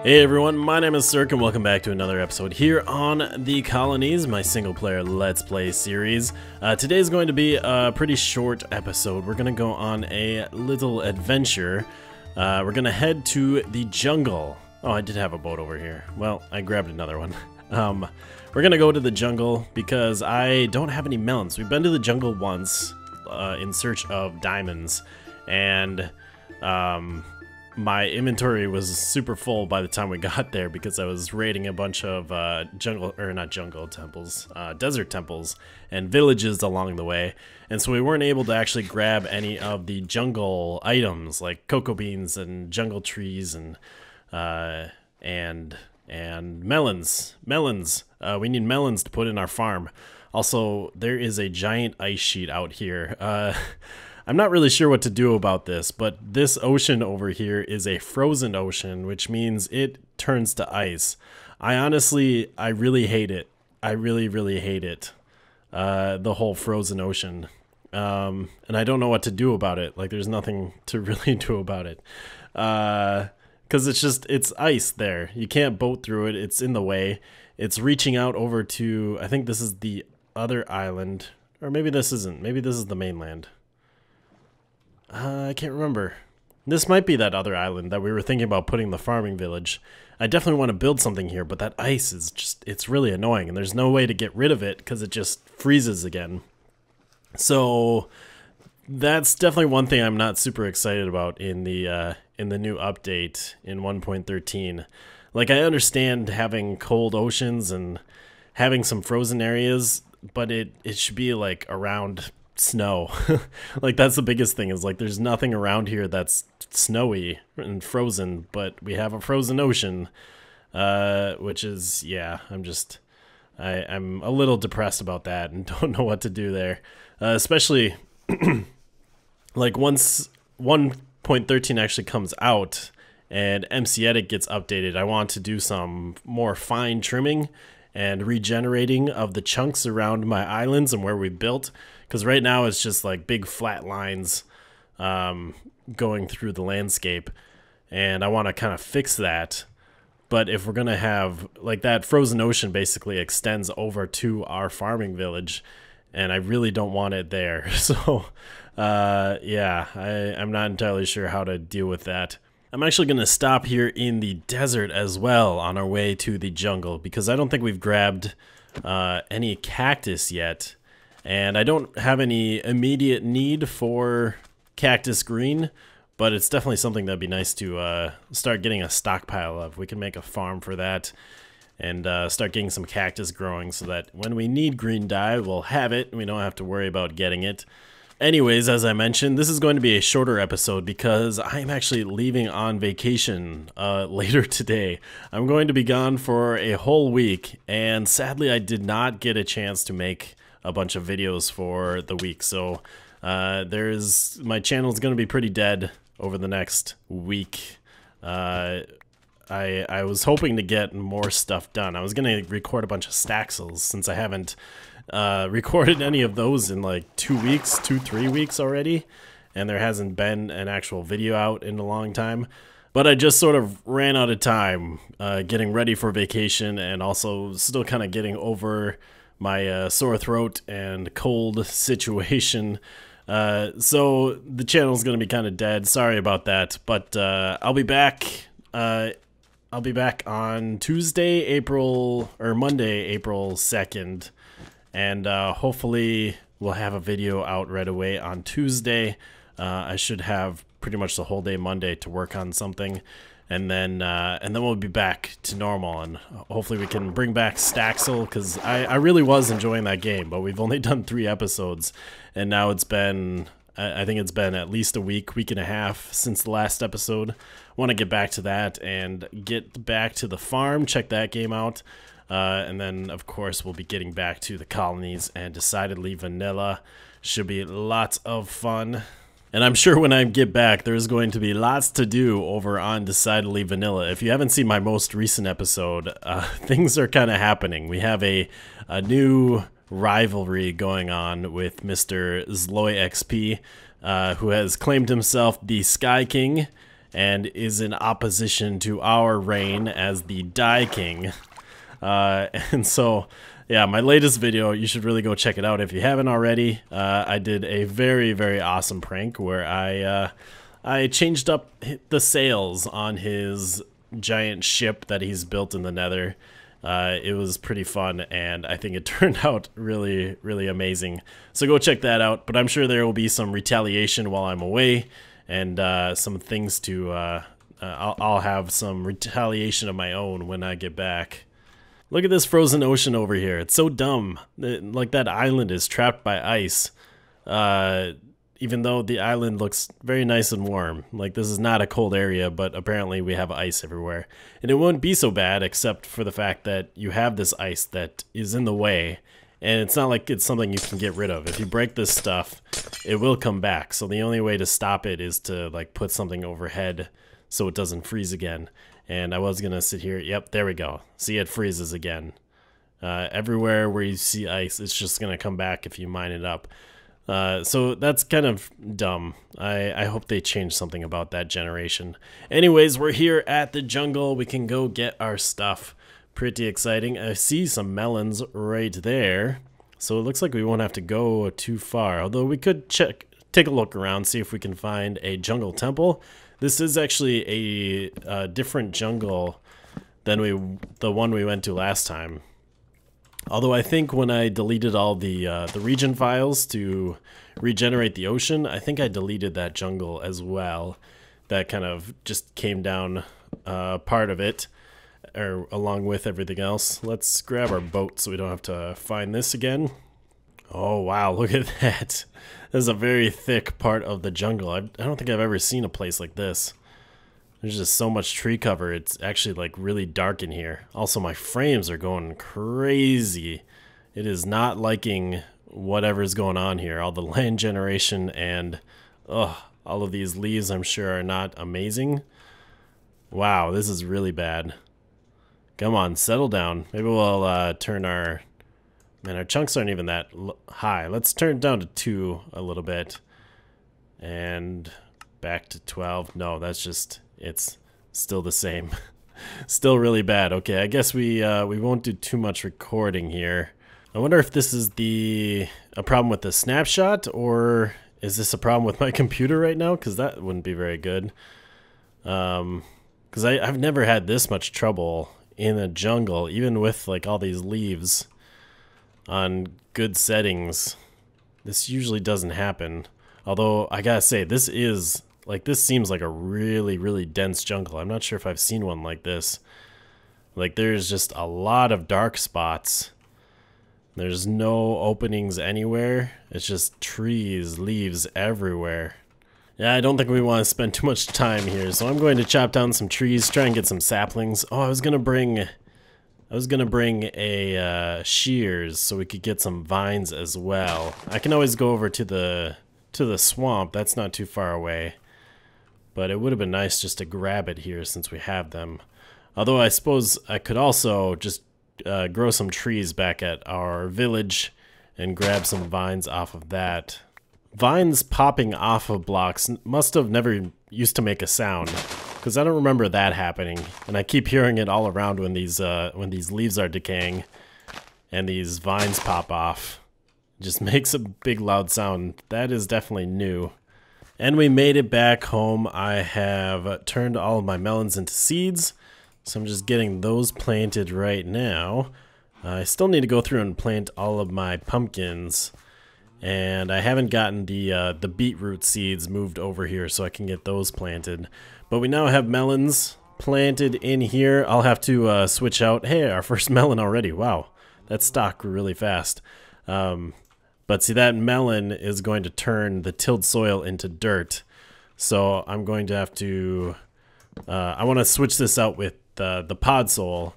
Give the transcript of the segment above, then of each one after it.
Hey everyone, my name is theSirhc and welcome back to another episode here on the Colonies, my single player Let's Play series. Today is going to be a pretty short episode. We're going to go on a little adventure. We're going to head to the jungle. Oh, I did have a boat over here. Well, I grabbed another one. We're going to go to the jungle because I don't have any melons. We've been to the jungle once in search of diamonds, and my inventory was super full by the time we got there because I was raiding a bunch of desert temples and villages along the way, and so we weren't able to actually grab any of the jungle items like cocoa beans and jungle trees and melons. We need melons to put in our farm. Also, there is a giant ice sheet out here. I'm not really sure what to do about this, but this ocean over here is a frozen ocean, which means it turns to ice. I really hate it. I really hate it. The whole frozen ocean. And I don't know what to do about it. Like, there's nothing to really do about it. Because it's ice there. You can't boat through it. It's in the way. It's reaching out over to, I think this is the other island. Or maybe this isn't. Maybe this is the mainland. I can't remember. This might be that other island that we were thinking about putting the farming village. I definitely want to build something here, but that ice is it's really annoying, and there's no way to get rid of it because it just freezes again. So that's definitely one thing I'm not super excited about in the new update in 1.13. Like, I understand having cold oceans and having some frozen areas, but it should be like around snow. Like, that's the biggest thing, is like there's nothing around here that's snowy and frozen, but we have a frozen ocean, which is, yeah, I'm a little depressed about that and don't know what to do there, especially like once 1.13 actually comes out and MC Edit gets updated. I want to do some more fine trimming and regenerating of the chunks around my islands and where we built, because right now it's just like big flat lines going through the landscape, and I want to kind of fix that. But if we're gonna have, like, that frozen ocean basically extends over to our farming village, and I really don't want it there. So yeah, I'm not entirely sure how to deal with that. I'm actually going to stop here in the desert as well on our way to the jungle, because I don't think we've grabbed any cactus yet, and I don't have any immediate need for cactus green, but it's definitely something that'd be nice to start getting a stockpile of. We can make a farm for that and start getting some cactus growing so that when we need green dye, we'll have it and we don't have to worry about getting it. Anyways, as I mentioned, this is going to be a shorter episode because I'm actually leaving on vacation later today. I'm going to be gone for a whole week, and sadly I did not get a chance to make a bunch of videos for the week. So my channel is going to be pretty dead over the next week. I was hoping to get more stuff done. I was going to record a bunch of Staxels, since I haven't recorded any of those in like 3 weeks already, and there hasn't been an actual video out in a long time. But I just sort of ran out of time getting ready for vacation, and also still kind of getting over my sore throat and cold situation. So the channel's gonna be kind of dead. Sorry about that, but I'll be back. I'll be back on Monday, April 2nd. And hopefully we'll have a video out right away on Tuesday. I should have pretty much the whole day Monday to work on something, and then we'll be back to normal, and hopefully we can bring back Staxel, because I really was enjoying that game, but we've only done 3 episodes, and now it's been, I think it's been at least a week and a half since the last episode. Want to get back to that and get back to the farm, check that game out. And then, of course, we'll be getting back to the Colonies and Decidedly Vanilla. Should be lots of fun. And I'm sure when I get back, there's going to be lots to do over on Decidedly Vanilla. If you haven't seen my most recent episode, things are kind of happening. We have a new rivalry going on with Mr. Zloy XP, who has claimed himself the Sky King. and is in opposition to our reign as the Die King. And so, yeah, my latest video, you should really go check it out if you haven't already. I did a very, very awesome prank where I changed up the sails on his giant ship that he's built in the Nether. It was pretty fun, and I think it turned out really, really amazing. So go check that out, but I'm sure there will be some retaliation while I'm away, and some things to, I'll have some retaliation of my own when I get back. Look at this frozen ocean over here. It's so dumb. Like that island is trapped by ice. Even though the island looks very nice and warm. Like, this is not a cold area, but apparently we have ice everywhere. And it wouldn't be so bad except for the fact that you have this ice that is in the way. And it's not like it's something you can get rid of. If you break this stuff, it will come back. So the only way to stop it is to, like, put something overhead so it doesn't freeze again. And I was going to sit here. Yep, there we go. See, it freezes again. Everywhere where you see ice, it's just going to come back if you mine it up. So that's kind of dumb. I hope they change something about that generation. Anyways, we're here at the jungle. We can go get our stuff. Pretty exciting. I see some melons right there. So it looks like we won't have to go too far. Although we could take a look around, see if we can find a jungle temple. This is actually a different jungle than the one we went to last time. Although I think when I deleted all the region files to regenerate the ocean, I think I deleted that jungle as well. That kind of just came down part of it, or along with everything else. Let's grab our boat so we don't have to find this again. Oh wow, look at that. This is a very thick part of the jungle. I don't think I've ever seen a place like this. There's just so much tree cover. It's actually like really dark in here. Also, my frames are going crazy. It is not liking whatever's going on here. All the land generation and all of these leaves I'm sure are not amazing. Wow, this is really bad. Come on, settle down. Maybe we'll turn our... Man, our chunks aren't even that high. Let's turn it down to 2 a little bit. And back to 12. No, that's just... It's still the same. Still really bad. Okay, I guess we won't do too much recording here. I wonder if this is a problem with the snapshot, or is this a problem with my computer right now? Because that wouldn't be very good. Because I've never had this much trouble in a jungle, even with like all these leaves on good settings. This usually doesn't happen. Although I gotta say, this seems like a really, really dense jungle. I'm not sure if I've seen one like this. Like, there's just a lot of dark spots. There's no openings anywhere. It's just trees, leaves everywhere. Yeah, I don't think we want to spend too much time here, so I'm going to chop down some trees, try and get some saplings. Oh, I was gonna bring a shears so we could get some vines as well. I can always go over to the swamp. That's not too far away. But it would have been nice just to grab it here since we have them. Although I suppose I could also just grow some trees back at our village and grab some vines off of that. Vines popping off of blocks must have never used to make a sound, because I don't remember that happening. And I keep hearing it all around when these leaves are decaying and these vines pop off. It just makes a big loud sound. That is definitely new. And we made it back home. I have turned all of my melons into seeds, so I'm just getting those planted right now. I still need to go through and plant all of my pumpkins, and I haven't gotten the beetroot seeds moved over here so I can get those planted. But we now have melons planted in here. I'll have to switch out. Hey, our first melon already. Wow, that stock grew really fast. But see, that melon is going to turn the tilled soil into dirt. So I'm going to have to... I want to switch this out with the pod soil,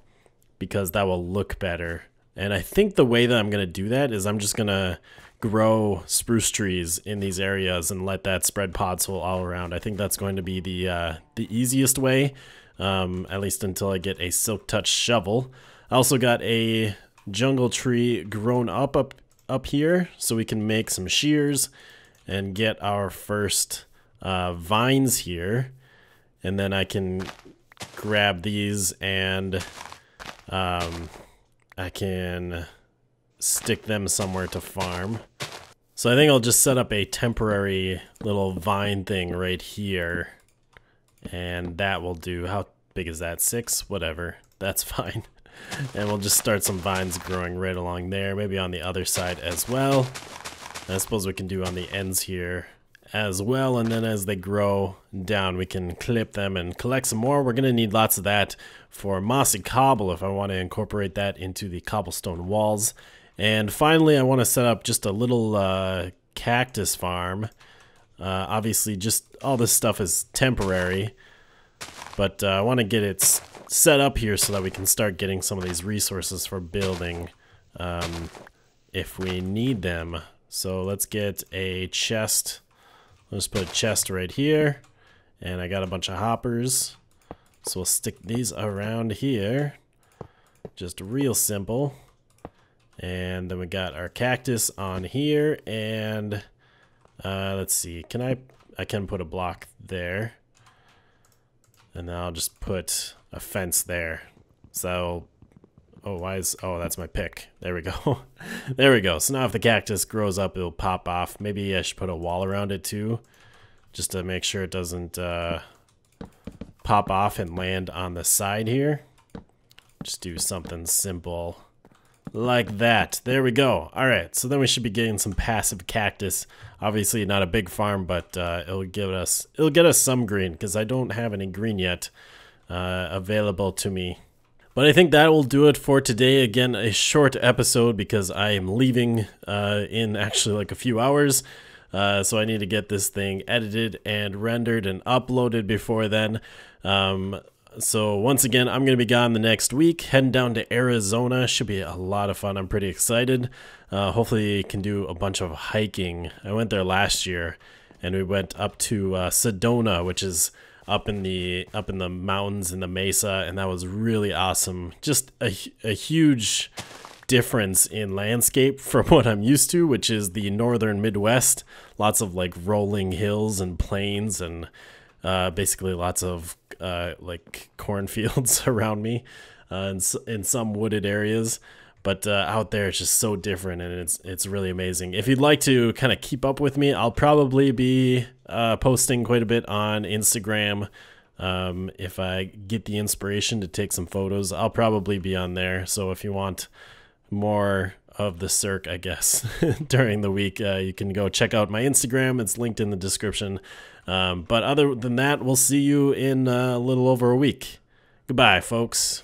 because that will look better. And I think the way that I'm going to do that is I'm just going to grow spruce trees in these areas and let that spread pod soil all around. I think that's going to be the easiest way, at least until I get a silk touch shovel. I also got a jungle tree grown up here, so we can make some shears and get our first vines here. and then I can grab these and I can stick them somewhere to farm. So I think I'll just set up a temporary little vine thing right here, and that will do. How big is that? 6? Whatever. That's fine. And we'll just start some vines growing right along there, maybe on the other side as well. And I suppose we can do on the ends here as well, and then as they grow down we can clip them and collect some more. We're gonna need lots of that for mossy cobble if I want to incorporate that into the cobblestone walls. And finally I want to set up just a little cactus farm. Obviously just all this stuff is temporary, but I want to get it set up here so that we can start getting some of these resources for building if we need them. So let's get a chest. Let's put a chest right here, and I got a bunch of hoppers, so we'll stick these around here, just real simple. And then we got our cactus on here, and let's see, I can put a block there, and then I'll just put a fence there. So oh, that's my pick. There we go. There we go. So now if the cactus grows up, it'll pop off. Maybe I should put a wall around it too, just to make sure it doesn't pop off and land on the side here. Just do something simple like that. There we go. All right, so then we should be getting some passive cactus. Obviously not a big farm, but it'll get us some green, because I don't have any green yet available to me. But I think that will do it for today. Again, a short episode because I am leaving in actually like a few hours. So I need to get this thing edited and rendered and uploaded before then. So once again, I'm going to be gone the next week, heading down to Arizona. Should be a lot of fun. I'm pretty excited. Hopefully can do a bunch of hiking. I went there last year, and we went up to Sedona, which is up in the mountains in the mesa, and that was really awesome. Just a huge difference in landscape from what I'm used to, which is the northern Midwest. Lots of like rolling hills and plains, and basically lots of like cornfields around me, in some wooded areas. But out there, it's just so different, and it's really amazing. If you'd like to kind of keep up with me, I'll probably be posting quite a bit on Instagram. If I get the inspiration to take some photos, I'll probably be on there. So if you want more of the Cirque, I guess, during the week, you can go check out my Instagram. It's linked in the description. But other than that, we'll see you in a little over a week. Goodbye, folks.